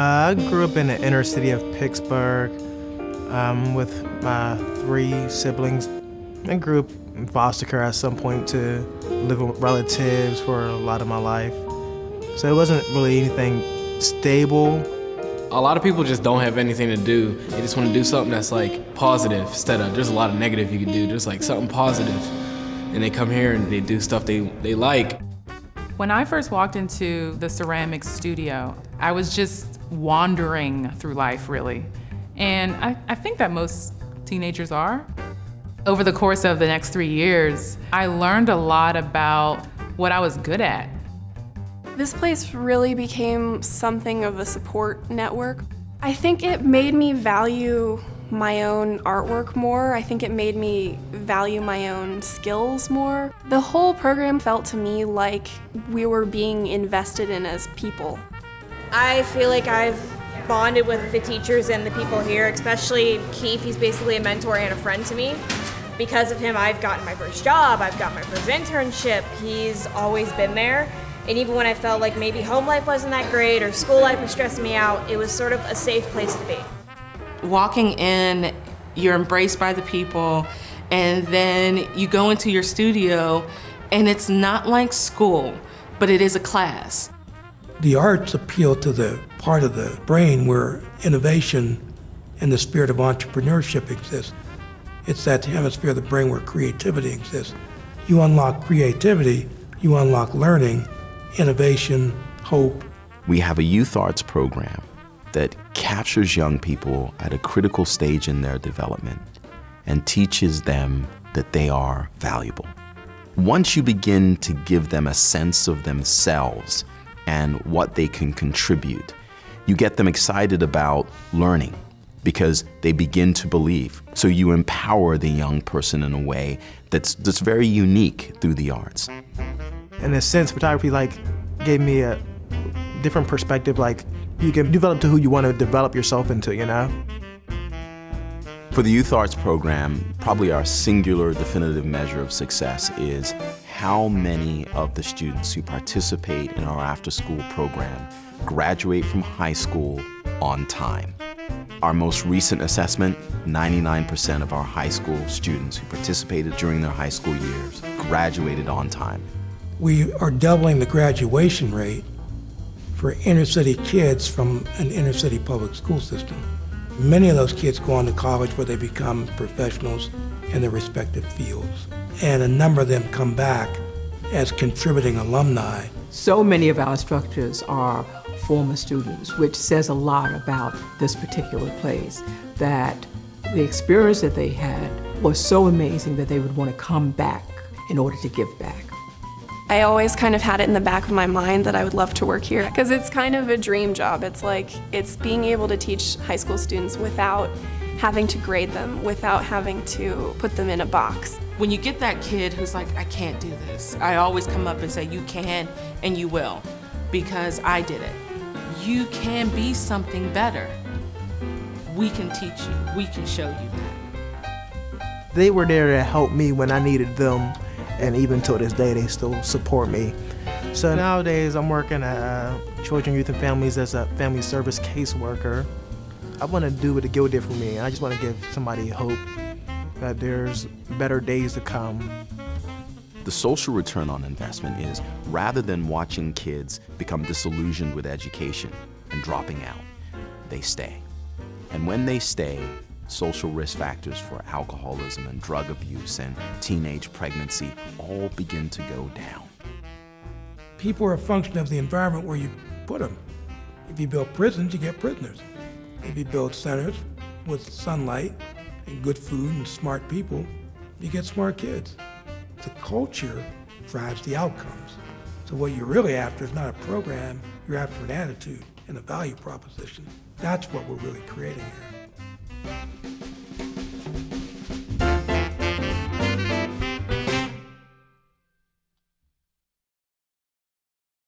I grew up in the inner city of Pittsburgh with my 3 siblings. I grew up in foster care at some point to live with relatives for a lot of my life. So it wasn't really anything stable. A lot of people just don't have anything to do. They just want to do something that's like positive instead of, there's a lot of negative you can do. There's like something positive. And they come here and they do stuff they like. When I first walked into the ceramics studio, I was just wandering through life, really. And I think that most teenagers are. Over the course of the next 3 years, I learned a lot about what I was good at. This place really became something of a support network. I think it made me value my own artwork more. I think it made me value my own skills more. The whole program felt to me like we were being invested in as people. I feel like I've bonded with the teachers and the people here, especially Keith. He's basically a mentor and a friend to me. Because of him, I've gotten my first job, I've got my first internship. He's always been there. And even when I felt like maybe home life wasn't that great or school life was stressing me out, it was sort of a safe place to be. Walking in, you're embraced by the people, and then you go into your studio, and it's not like school, but it is a class. The arts appeal to the part of the brain where innovation and the spirit of entrepreneurship exists. It's that hemisphere of the brain where creativity exists. You unlock creativity, you unlock learning, innovation, hope. We have a youth arts program that captures young people at a critical stage in their development and teaches them that they are valuable. Once you begin to give them a sense of themselves and what they can contribute, you get them excited about learning because they begin to believe. So you empower the young person in a way that's very unique through the arts. In a sense, photography gave me a different perspective. You can develop to who you want to develop yourself into, you know? For the youth arts program, probably our singular definitive measure of success is how many of the students who participate in our after-school program graduate from high school on time. Our most recent assessment, 99% of our high school students who participated during their high school years graduated on time. We are doubling the graduation rate for inner city kids from an inner city public school system. Many of those kids go on to college where they become professionals in their respective fields. And a number of them come back as contributing alumni. So many of our instructors are former students, which says a lot about this particular place, that the experience that they had was so amazing that they would want to come back in order to give back. I always kind of had it in the back of my mind that I would love to work here because it's kind of a dream job. It's being able to teach high school students without having to grade them, without having to put them in a box. When you get that kid who's like, I can't do this, I always come up and say, you can and you will, because I did it. You can be something better. We can teach you, we can show you that. They were there to help me when I needed them. And even till this day, they still support me. So nowadays, I'm working at Children, Youth, and Families as a family service caseworker. I want to do what the Guild did for me. I just want to give somebody hope that there's better days to come. The social return on investment is, rather than watching kids become disillusioned with education and dropping out, they stay. And when they stay, social risk factors for alcoholism and drug abuse and teenage pregnancy all begin to go down. People are a function of the environment where you put them. If you build prisons, you get prisoners. If you build centers with sunlight and good food and smart people, you get smart kids. The culture drives the outcomes. So what you're really after is not a program, you're after an attitude and a value proposition. That's what we're really creating here.